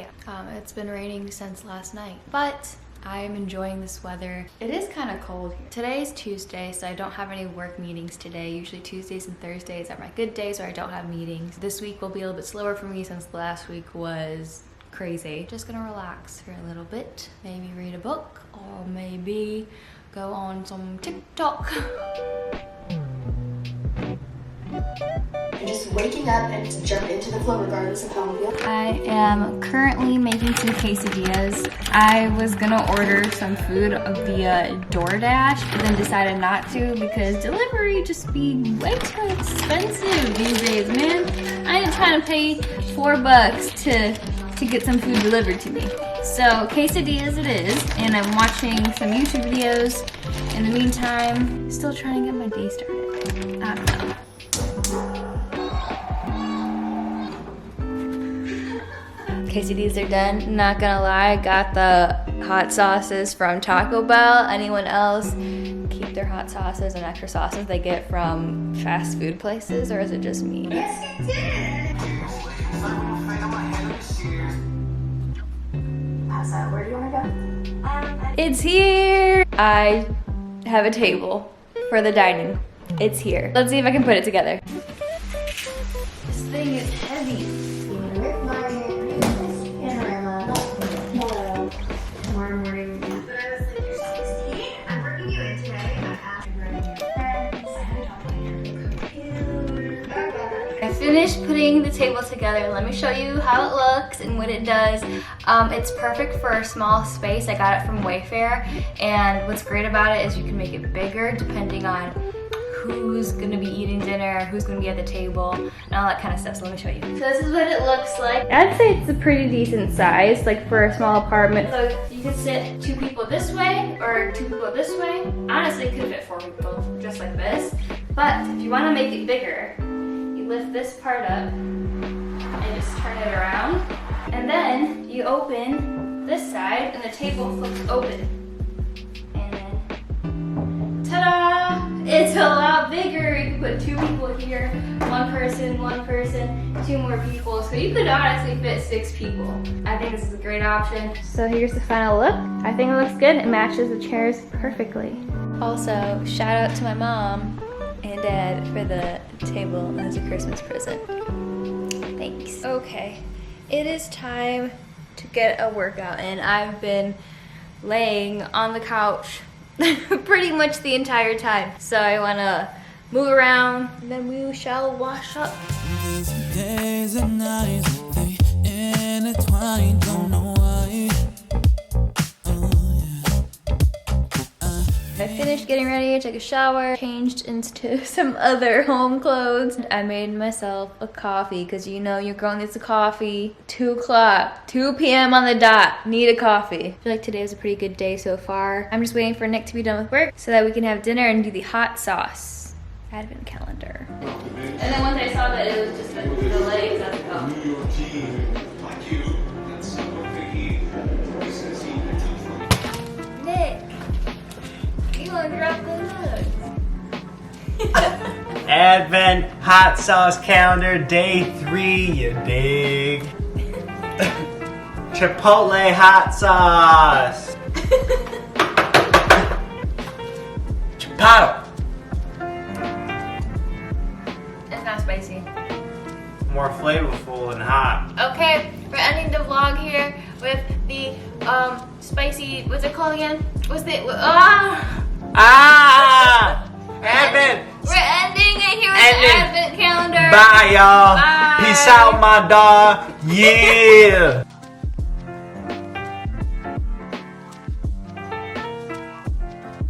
day. It's been raining since last night, but I am enjoying this weather. It is kind of cold here. Today is Tuesday, so I don't have any work meetings today. Usually Tuesdays and Thursdays are my good days where I don't have meetings. This week will be a little bit slower for me since last week was crazy. Just gonna relax for a little bit, maybe read a book, or maybe go on some TikTok. And just waking up and just jump into the flow regardless of how we feel. I am currently making some quesadillas. I was gonna order some food via DoorDash, but then decided not to because delivery just be way too expensive these days, man. I ain't trying to pay $4 to get some food delivered to me. So quesadillas it is, and I'm watching some YouTube videos. In the meantime, still trying to get my day started. I don't know. Quesadillas are done. Not gonna lie, got the hot sauces from Taco Bell. Anyone else keep their hot sauces and extra sauces they get from fast food places, or is it just me? Where do you want to go? It's here! I have a table for the dining. It's here. Let's see if I can put it together. This thing is heavy. I finished putting the table together. Let me show you how it looks and what it does. It's perfect for a small space. I got it from Wayfair, and what's great about it is you can make it bigger depending on who's gonna be eating dinner, who's gonna be at the table, and all that kind of stuff. So let me show you. So this is what it looks like. I'd say it's a pretty decent size, like for a small apartment. So you could sit 2 people this way or 2 people this way. Honestly, it could fit 4 people, just like this. But if you wanna make it bigger, you lift this part up and just turn it around. And then you open this side and the table flips open. And then, ta-da! It's a lot bigger. You can put 2 people here, 1 person, 2 more people. So you could honestly fit 6 people. I think this is a great option. So here's the final look. I think it looks good. It matches the chairs perfectly. Also, shout out to my mom and dad for the table as a Christmas present. Thanks. Okay, it is time to get a workout in. I've been laying on the couch pretty much the entire time. So I wanna move around and then we shall wash up. These days and nights, they intertwine, don't know why. I finished getting ready, I took a shower, changed into some other home clothes. I made myself a coffee because you know your girl needs a coffee. 2 o'clock, 2 p.m. on the dot, need a coffee. I feel like today was a pretty good day so far. I'm just waiting for Nick to be done with work so that we can have dinner and do the hot sauce advent calendar. And then once I saw that it was just the legs, I was like, oh. Nick! Drop the Advent hot sauce calendar day 3, you dig? Chipotle hot sauce. Chipotle. It's not spicy. More flavorful and hot. Okay, we're ending the vlog here with the spicy, what's it called again? What's the, Advent! We're ending it here with the Advent calendar. Bye, y'all. Bye. Peace out, my dog. Yeah.